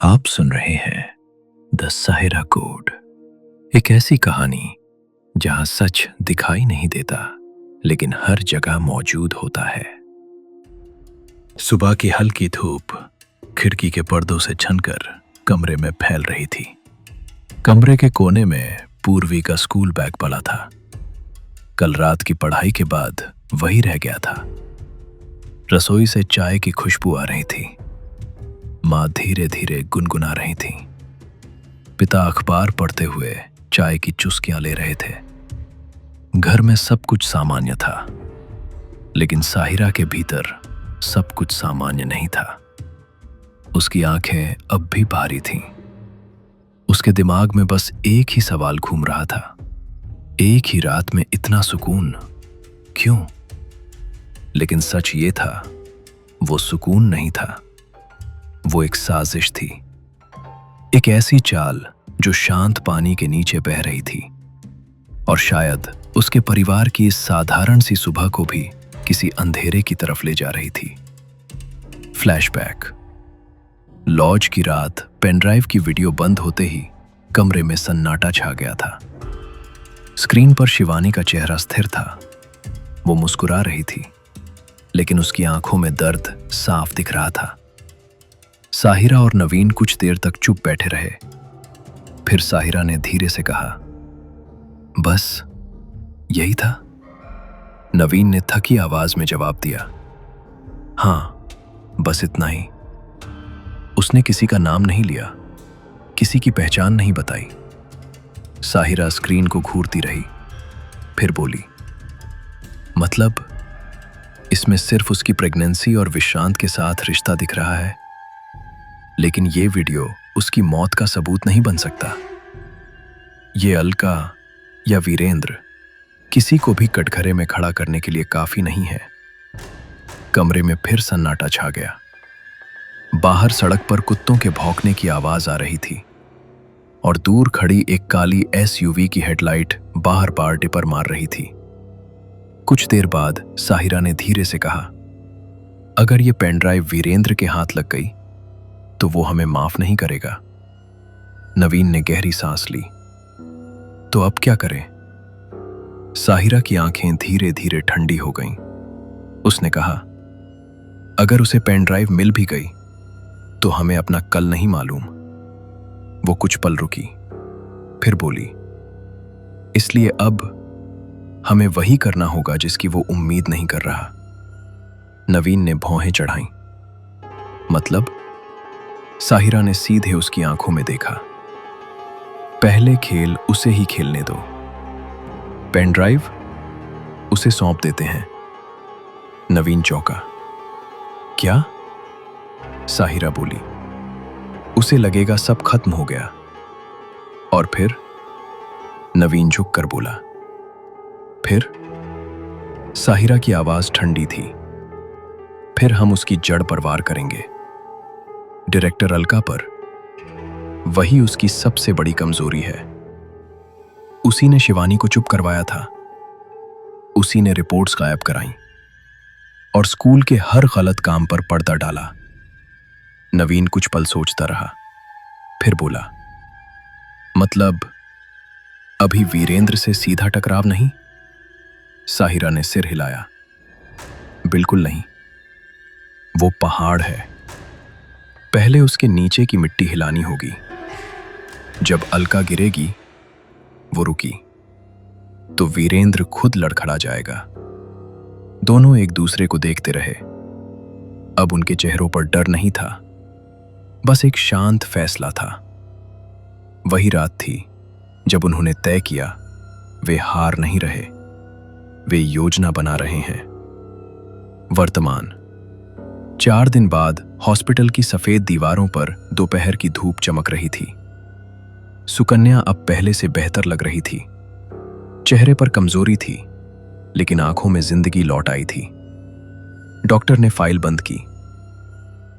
आप सुन रहे हैं द साहिरा कोड। एक ऐसी कहानी जहां सच दिखाई नहीं देता लेकिन हर जगह मौजूद होता है। सुबह की हल्की धूप खिड़की के पर्दों से छनकर कमरे में फैल रही थी। कमरे के कोने में पूर्वी का स्कूल बैग पड़ा था। कल रात की पढ़ाई के बाद वही रह गया था। रसोई से चाय की खुशबू आ रही थी। माँ धीरे धीरे गुनगुना रही थी। पिता अखबार पढ़ते हुए चाय की चुस्कियां ले रहे थे। घर में सब कुछ सामान्य था, लेकिन साहिरा के भीतर सब कुछ सामान्य नहीं था। उसकी आंखें अब भी भारी थीं। उसके दिमाग में बस एक ही सवाल घूम रहा था, एक ही रात में इतना सुकून क्यों? लेकिन सच ये था, वो सुकून नहीं था, वो एक साजिश थी। एक ऐसी चाल जो शांत पानी के नीचे बह रही थी और शायद उसके परिवार की इस साधारण सी सुबह को भी किसी अंधेरे की तरफ ले जा रही थी। फ्लैशबैक। लॉज की रात पेनड्राइव की वीडियो बंद होते ही कमरे में सन्नाटा छा गया था। स्क्रीन पर शिवानी का चेहरा स्थिर था। वो मुस्कुरा रही थी, लेकिन उसकी आंखों में दर्द साफ दिख रहा था। साहिरा और नवीन कुछ देर तक चुप बैठे रहे। फिर साहिरा ने धीरे से कहा, बस यही था? नवीन ने थकी आवाज में जवाब दिया, हाँ, बस इतना ही। उसने किसी का नाम नहीं लिया, किसी की पहचान नहीं बताई। साहिरा स्क्रीन को घूरती रही, फिर बोली, मतलब इसमें सिर्फ उसकी प्रेगनेंसी और विश्रांत के साथ रिश्ता दिख रहा है, लेकिन ये वीडियो उसकी मौत का सबूत नहीं बन सकता। ये अलका या वीरेंद्र किसी को भी कटघरे में खड़ा करने के लिए काफी नहीं है। कमरे में फिर सन्नाटा छा गया। बाहर सड़क पर कुत्तों के भौंकने की आवाज आ रही थी और दूर खड़ी एक काली एसयूवी की हेडलाइट बार बार डिपर मार रही थी। कुछ देर बाद साहिरा ने धीरे से कहा, अगर ये पेनड्राइव वीरेंद्र के हाथ लग गई तो वो हमें माफ नहीं करेगा। नवीन ने गहरी सांस ली, तो अब क्या करें? साहिरा की आंखें धीरे धीरे ठंडी हो गईं। उसने कहा, अगर उसे पेनड्राइव मिल भी गई तो हमें अपना कल नहीं मालूम। वो कुछ पल रुकी, फिर बोली, इसलिए अब हमें वही करना होगा जिसकी वो उम्मीद नहीं कर रहा। नवीन ने भौहें चढ़ाईं। मतलब? साहिरा ने सीधे उसकी आंखों में देखा। पहले खेल उसे ही खेलने दो। पेनड्राइव उसे सौंप देते हैं। नवीन चौंका। क्या? साहिरा बोली, उसे लगेगा सब खत्म हो गया। और फिर? नवीन झुक कर बोला, फिर? साहिरा की आवाज ठंडी थी, फिर हम उसकी जड़ पर वार करेंगे। डायरेक्टर अलका पर। वही उसकी सबसे बड़ी कमजोरी है। उसी ने शिवानी को चुप करवाया था। उसी ने रिपोर्ट्स गायब कराई और स्कूल के हर गलत काम पर पर्दा डाला। नवीन कुछ पल सोचता रहा, फिर बोला, मतलब अभी वीरेंद्र से सीधा टकराव नहीं? साहिरा ने सिर हिलाया, बिल्कुल नहीं। वो पहाड़ है। पहले उसके नीचे की मिट्टी हिलानी होगी। जब अलका गिरेगी, वो रुकी, तो वीरेंद्र खुद लड़खड़ा जाएगा। दोनों एक दूसरे को देखते रहे। अब उनके चेहरों पर डर नहीं था, बस एक शांत फैसला था। वही रात थी जब उन्होंने तय किया, वे हार नहीं रहे, वे योजना बना रहे हैं। वर्तमान। 4 दिन बाद हॉस्पिटल की सफेद दीवारों पर दोपहर की धूप चमक रही थी। सुकन्या अब पहले से बेहतर लग रही थी। चेहरे पर कमजोरी थी, लेकिन आंखों में जिंदगी लौट आई थी। डॉक्टर ने फाइल बंद की।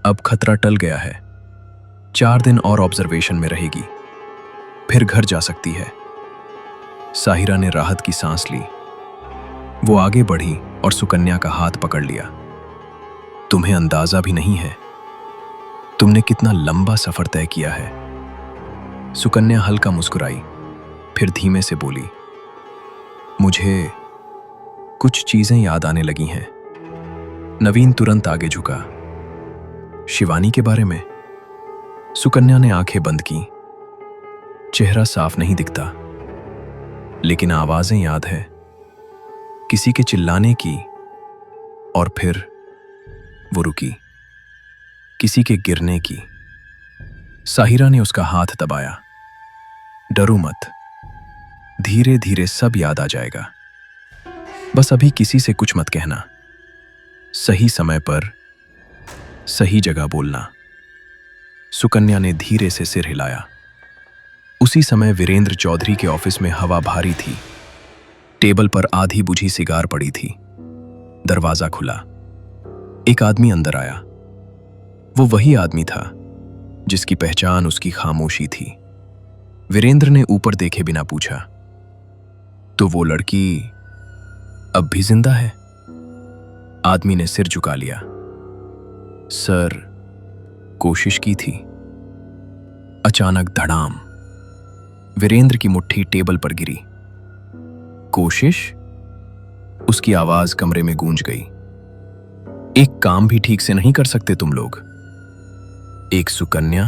अब खतरा टल गया है। 4 दिन और ऑब्जर्वेशन में रहेगी, फिर घर जा सकती है। साहिरा ने राहत की सांस ली। वो आगे बढ़ी और सुकन्या का हाथ पकड़ लिया। तुम्हें अंदाजा भी नहीं है, तुमने कितना लंबा सफर तय किया है। सुकन्या हल्का मुस्कुराई, फिर धीमे से बोली, मुझे कुछ चीजें याद आने लगी हैं। नवीन तुरंत आगे झुका। शिवानी के बारे में? सुकन्या ने आंखें बंद की। चेहरा साफ नहीं दिखता, लेकिन आवाजें याद है, किसी के चिल्लाने की। और फिर वो रुकी, किसी के गिरने की। साहिरा ने उसका हाथ दबाया। डरो मत, धीरे धीरे सब याद आ जाएगा। बस अभी किसी से कुछ मत कहना। सही समय पर सही जगह बोलना। सुकन्या ने धीरे से सिर हिलाया। उसी समय वीरेंद्र चौधरी के ऑफिस में हवा भारी थी। टेबल पर आधी बुझी सिगार पड़ी थी। दरवाजा खुला। एक आदमी अंदर आया। वो वही आदमी था जिसकी पहचान उसकी खामोशी थी। वीरेंद्र ने ऊपर देखे बिना पूछा, तो वो लड़की अब भी जिंदा है? आदमी ने सिर झुका लिया। सर, कोशिश की थी। अचानक धड़ाम, वीरेंद्र की मुट्ठी टेबल पर गिरी। कोशिश? उसकी आवाज कमरे में गूंज गई। एक काम भी ठीक से नहीं कर सकते तुम लोग? एक सुकन्या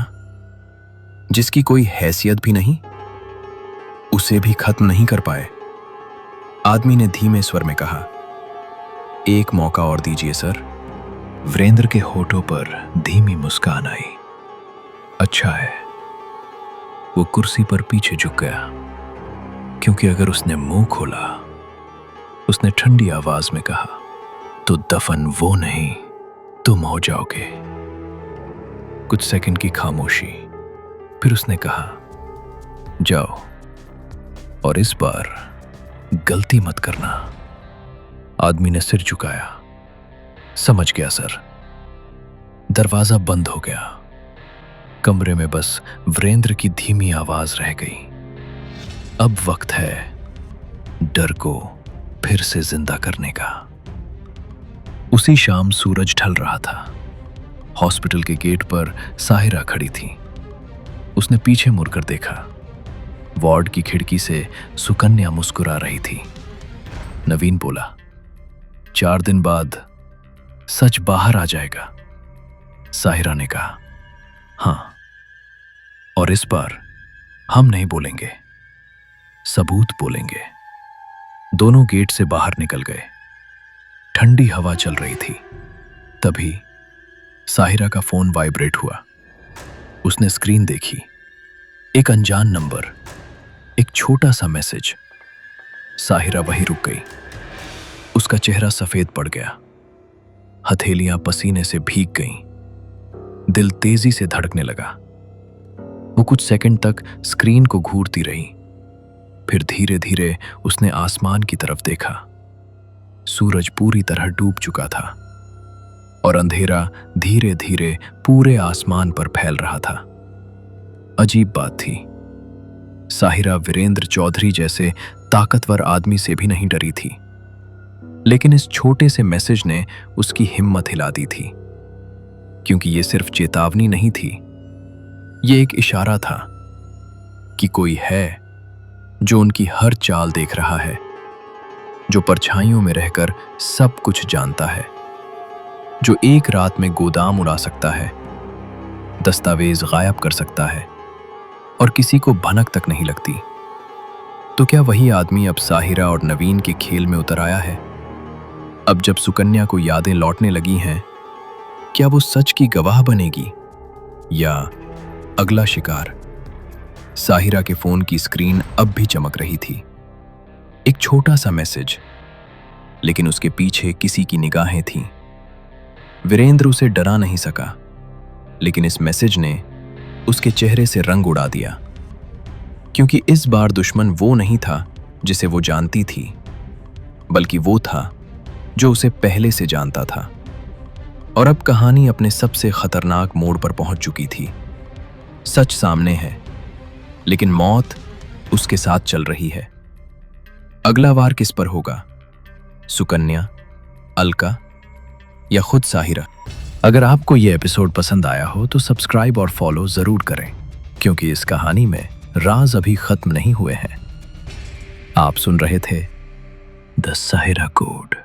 जिसकी कोई हैसियत भी नहीं, उसे भी खत्म नहीं कर पाए? आदमी ने धीमे स्वर में कहा, एक मौका और दीजिए सर। वीरेंद्र के होठों पर धीमी मुस्कान आई। अच्छा है। वो कुर्सी पर पीछे झुक गया, क्योंकि अगर उसने मुंह खोला, उसने ठंडी आवाज में कहा, तो दफन वो नहीं, तुम हो जाओगे। कुछ सेकंड की खामोशी, फिर उसने कहा, जाओ, और इस बार गलती मत करना। आदमी ने सिर झुकाया। समझ गया सर। दरवाजा बंद हो गया। कमरे में बस वीरेंद्र की धीमी आवाज रह गई। अब वक्त है डर को फिर से जिंदा करने का। उसी शाम सूरज ढल रहा था। हॉस्पिटल के गेट पर साहिरा खड़ी थी। उसने पीछे मुड़कर देखा। वार्ड की खिड़की से सुकन्या मुस्कुरा रही थी। नवीन बोला, 4 दिन बाद सच बाहर आ जाएगा। साहिरा ने कहा, हाँ, और इस बार हम नहीं बोलेंगे, सबूत बोलेंगे। दोनों गेट से बाहर निकल गए। ठंडी हवा चल रही थी। तभी साहिरा का फोन वाइब्रेट हुआ। उसने स्क्रीन देखी। एक अनजान नंबर, एक छोटा सा मैसेज। साहिरा वहीं रुक गई। उसका चेहरा सफेद पड़ गया। हथेलियां पसीने से भीग गईं। दिल तेजी से धड़कने लगा। वो कुछ सेकंड तक स्क्रीन को घूरती रही। फिर धीरे धीरे उसने आसमान की तरफ देखा। सूरज पूरी तरह डूब चुका था और अंधेरा धीरे धीरे पूरे आसमान पर फैल रहा था। अजीब बात थी, साहिरा वीरेंद्र चौधरी जैसे ताकतवर आदमी से भी नहीं डरी थी, लेकिन इस छोटे से मैसेज ने उसकी हिम्मत हिला दी थी। क्योंकि ये सिर्फ चेतावनी नहीं थी, ये एक इशारा था कि कोई है जो उनकी हर चाल देख रहा है, जो परछाइयों में रहकर सब कुछ जानता है, जो एक रात में गोदाम उड़ा सकता है, दस्तावेज गायब कर सकता है और किसी को भनक तक नहीं लगती। तो क्या वही आदमी अब साहिरा और नवीन के खेल में उतर आया है? अब जब सुकन्या को यादें लौटने लगी हैं, क्या वो सच की गवाह बनेगी या अगला शिकार? साहिरा के फोन की स्क्रीन अब भी चमक रही थी। एक छोटा सा मैसेज, लेकिन उसके पीछे किसी की निगाहें थीं। वीरेंद्र उसे डरा नहीं सका, लेकिन इस मैसेज ने उसके चेहरे से रंग उड़ा दिया। क्योंकि इस बार दुश्मन वो नहीं था जिसे वो जानती थी, बल्कि वो था जो उसे पहले से जानता था। और अब कहानी अपने सबसे खतरनाक मोड़ पर पहुंच चुकी थी। सच सामने है, लेकिन मौत उसके साथ चल रही है। अगला वार किस पर होगा? सुकन्या, अलका या खुद साहिरा? अगर आपको ये एपिसोड पसंद आया हो तो सब्सक्राइब और फॉलो जरूर करें, क्योंकि इस कहानी में राज अभी खत्म नहीं हुए हैं। आप सुन रहे थे द साहिरा कोड।